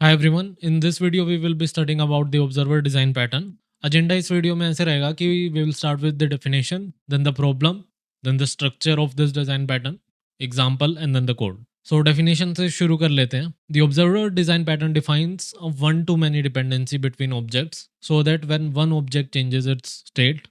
Hi everyone, in this video we will be studying about the observer design pattern. Agenda इस video में ऐसे रहेगा कि we will start with the definition, then the problem, then the structure of this design pattern, example and then the code. So definition से शुरू कर लेते हैं. The observer design pattern defines a one-to-many dependency between objects so that when one object changes its state,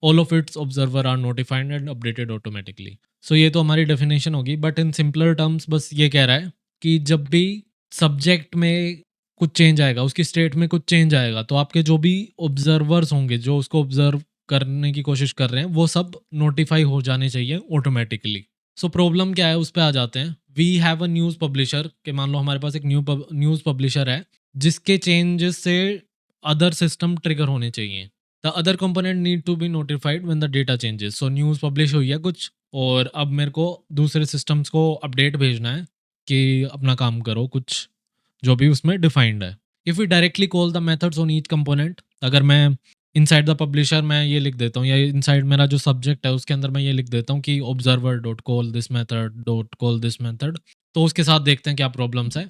all of its observer are notified and updated automatically. So ये तो हमारी definition होगी, but in simpler terms बस ये कह रहा है कि जब भी सब्जेक्ट में कुछ चेंज आएगा, उसकी स्टेट में कुछ चेंज आएगा, तो आपके जो भी ऑब्जर्वर्स होंगे, जो उसको ऑब्जर्व करने की कोशिश कर रहे हैं, वो सब नोटिफाई हो जाने चाहिए ऑटोमेटिकली. सो प्रॉब्लम क्या है, उस पे आ जाते हैं. We have a news publisher के मान लो हमारे पास एक न्यूज़ पब्लिशर है, जिसके चेंजेस से अदर सिस्टम ट्रिगर होने चाहिए. The other component need to be notified when the data changes. So news publish हुई है कुछ, और अब मेरे को दूसरे सिस्टम्स को अपडेट भेजना है कि अपना काम करो, कुछ जो भी उसमें डिफाइंड है. If we directly call the methods on each component, अगर मैं इनसाइड द पब्लिशर मैं ये लिख देता हूँ, या इनसाइड मेरा जो सब्जेक्ट है उसके अंदर मैं ये लिख देता हूँ कि observer dot call this method dot call this method, तो उसके साथ देखते हैं क्या प्रॉब्लम्स है.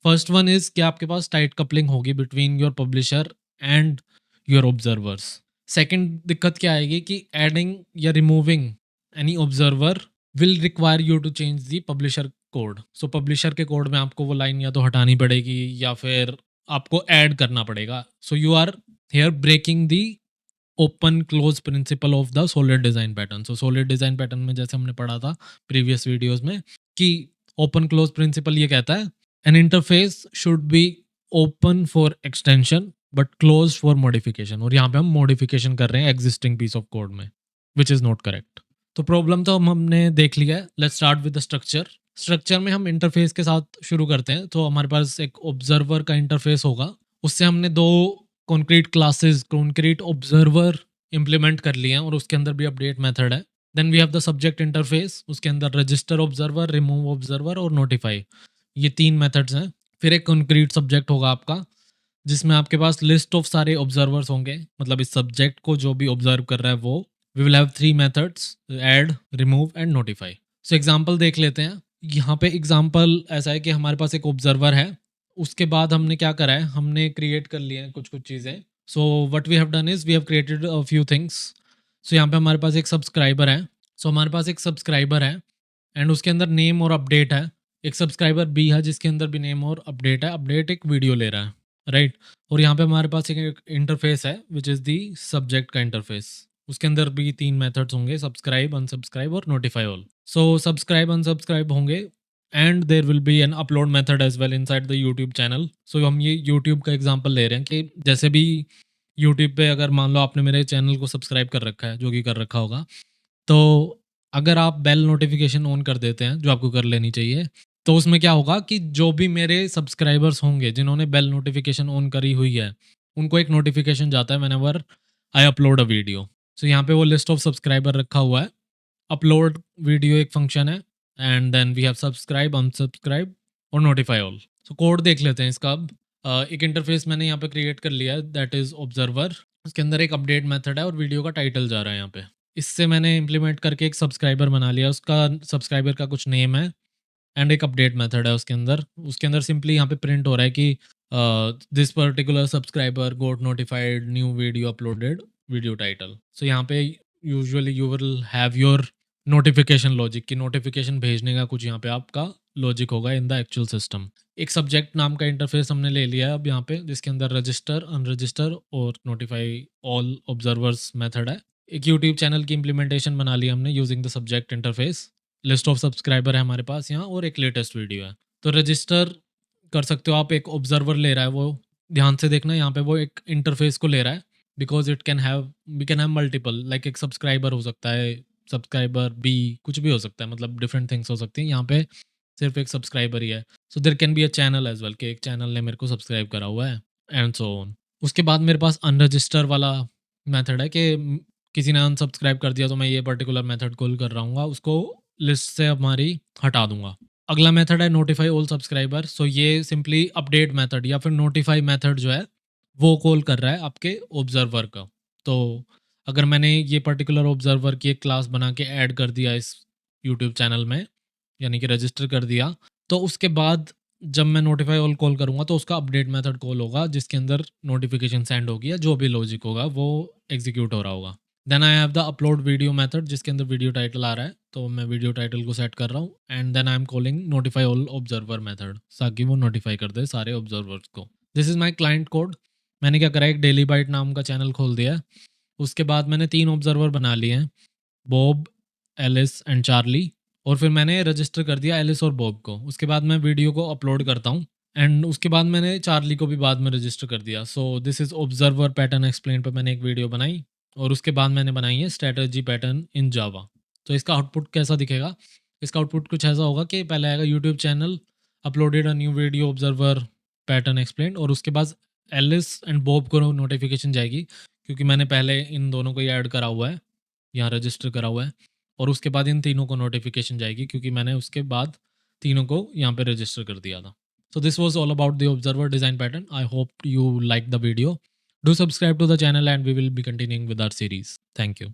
फर्स्ट वन इज कि आपके पास टाइट कपलिंग होगी between your publisher and your observers. Second दिक्कत क्या आएगी कि एडिंग या removing any observer will require you to change the publisher code. So publisher के कोड में आपको वो लाइन या तो हटानी पड़ेगी या फिर आपको ऐड करना पड़ेगा. So you are here breaking the open close principle of the solid design pattern. So solid design pattern में जैसे हमने पढ़ा था प्रीवियस वीडियोस में कि ओपन क्लोज प्रिंसिपल ये कहता है N interface should be open for extension but close for modification. और यहाँ पे हम मॉडिफिकेशन कर रहे हैं एग्जिस्टिंग पीस ऑफ कोड में, विच इज नॉट करेक्ट. तो प्रॉब्लम तो हमने देख लिया है. Let's start with the structure. Structure में हम इंटरफेस के साथ शुरू करते हैं. तो हमारे पास एक ऑब्जर्वर का इंटरफेस होगा, उससे हमने दो concrete classes concrete observer implement कर लिए हैं, और उसके अंदर भी अपडेट मेथड है. Then we have the subject interface, उसके अंदर रजिस्टर ऑब्जर्वर, रिमूव ऑब्जर्वर और नोटिफाई, ये तीन मेथड्स हैं. फिर एक कॉन्क्रीट सब्जेक्ट होगा आपका, जिसमें आपके पास लिस्ट ऑफ सारे ऑब्जर्वर्स होंगे, मतलब इस सब्जेक्ट को जो भी ऑब्जर्व कर रहा है वो. We will have three methods, add, remove and notify. So example देख लेते हैं. यहाँ पे एग्जांपल ऐसा है कि हमारे पास एक ऑब्जर्वर है, उसके बाद हमने क्या करा है, हमने क्रिएट कर लिए हैं कुछ कुछ चीज़ें. So what we have done is we have created a few things. So यहाँ पे हमारे पास एक सब्सक्राइबर है. सो हमारे पास एक सब्सक्राइबर है एंड उसके अंदर नेम और अपडेट है. एक सब्सक्राइबर बी है जिसके अंदर भी नेम और अपडेट है. अपडेट एक वीडियो ले रहा है, राइट. और यहाँ पे हमारे पास एक इंटरफेस है विच इज़ दी सब्जेक्ट का इंटरफेस. उसके अंदर भी तीन मेथड्स होंगे, सब्सक्राइब, अनसब्सक्राइब और notify all. So subscribe unsubscribe होंगे and there will be an upload method as well inside the YouTube channel. So हम ये यूट्यूब का एग्जांपल ले रहे हैं कि जैसे भी यूट्यूब पे अगर मान लो आपने मेरे चैनल को सब्सक्राइब कर रखा है, जो कि कर रखा होगा, तो अगर आप बेल नोटिफिकेशन ऑन कर देते हैं, जो आपको कर लेनी चाहिए, तो उसमें क्या होगा कि जो भी मेरे सब्सक्राइबर्स होंगे जिन्होंने बेल नोटिफिकेशन ऑन करी हुई है, उनको एक नोटिफिकेशन जाता है whenever I upload a video. So यहाँ पे वो लिस्ट ऑफ सब्सक्राइबर रखा हुआ है. अपलोड वीडियो एक फंक्शन है and then we have subscribe, unsubscribe और नोटिफाई ऑल. सो कोड देख लेते हैं इसका अब. एक इंटरफेस मैंने यहाँ पे क्रिएट कर लिया है, दैट इज ऑब्जर्वर. उसके अंदर एक अपडेट मेथड है और वीडियो का टाइटल जा रहा है यहाँ पे. इससे मैंने इम्प्लीमेंट करके एक सब्सक्राइबर बना लिया, उसका सब्सक्राइबर का कुछ नेम है एंड एक अपडेट मेथड है उसके अंदर. उसके अंदर सिंपली यहाँ पे प्रिंट हो रहा है कि this particular subscriber got notified new video uploaded, video title. So यहाँ पे usually you will have your notification logic, की नोटिफिकेशन भेजने का कुछ यहाँ पे आपका लॉजिक होगा इन द एक्चुअल सिस्टम. एक सब्जेक्ट नाम का इंटरफेस हमने ले लिया है अब यहाँ पे, जिसके अंदर रजिस्टर, अनरजिस्टर और नोटिफाई ऑल ऑब्जर्वर्स मेथड है. एक यूट्यूब चैनल की इम्प्लीमेंटेशन बना ली हमने using the subject interface. List of subscriber है हमारे पास यहाँ और एक लेटेस्ट वीडियो है. तो रजिस्टर कर सकते हो आप, एक ऑब्जर्वर ले रहा है वो, ध्यान से देखना यहाँ पे वो एक इंटरफेस को ले रहा है, because it can have we can have multiple, like एक सब्सक्राइबर हो सकता है, सब्सक्राइबर बी, कुछ भी हो सकता है, मतलब डिफरेंट थिंग्स हो सकती हैं. यहाँ पे सिर्फ एक सब्सक्राइबर ही है. So there can be a channel as well, कि एक चैनल ने मेरे को सब्सक्राइब करा हुआ है एंड सो ऑन. उसके बाद मेरे पास अनरजिस्टर वाला मेथड है कि किसी ने अनसब्सक्राइब कर दिया तो मैं ये पर्टिकुलर मेथड कॉल कर रहा हूँ, उसको लिस्ट से हमारी हटा दूंगा. अगला मेथड है नोटिफाई ऑल सब्सक्राइबर. सो ये सिंपली अपडेट मेथड या फिर नोटिफाई मेथड जो है वो कॉल कर रहा है आपके ऑब्जर्वर का. तो अगर मैंने ये पर्टिकुलर ऑब्जर्वर की एक क्लास बना के ऐड कर दिया इस यूट्यूब चैनल में, यानी कि रजिस्टर कर दिया, तो उसके बाद जब मैं नोटिफाई ऑल कॉल करूँगा तो उसका अपडेट मेथड कॉल होगा जिसके अंदर नोटिफिकेशन सेंड होगी या जो भी लॉजिक होगा वो एग्जीक्यूट हो रहा होगा। Then I have the upload video method जिसके अंदर वीडियो टाइटल आ रहा है, तो मैं वीडियो टाइटल को सेट कर रहा हूँ and then I am calling notify all observer method ताकि वो नोटिफाई कर दे सारे ऑब्जर्वर्स को। This is my client code. मैंने क्या करा है, एक डेली बाइट नाम का चैनल खोल दिया है। उसके बाद मैंने 3 ऑब्जर्वर बना लिए हैं, बॉब, एलिस एंड चार्ली, और फिर मैंने रजिस्टर कर दिया एलिस और बॉब को। उसके बाद मैं वीडियो को अपलोड करता हूँ एंड उसके बाद मैंने चार्ली को भी बाद में रजिस्टर कर दिया। So this is observer pattern explain पे मैंने एक वीडियो बनाई और उसके बाद मैंने बनाई है स्ट्रैटेजी पैटर्न इन जावा। तो इसका आउटपुट कैसा दिखेगा? इसका आउटपुट कुछ ऐसा होगा कि पहले आएगा YouTube channel, uploaded a new video observer pattern explain, और उसके बाद एलिस एंड बॉब को नोटिफिकेशन जाएगी क्योंकि मैंने पहले इन दोनों को ही ऐड करा हुआ है, यहाँ रजिस्टर करा हुआ है, और उसके बाद इन तीनों को नोटिफिकेशन जाएगी क्योंकि मैंने उसके बाद तीनों को यहाँ पे रजिस्टर कर दिया था। So this was all about the observer design pattern. I hope you liked the video. Do subscribe to the channel and we will be continuing with our series. Thank you.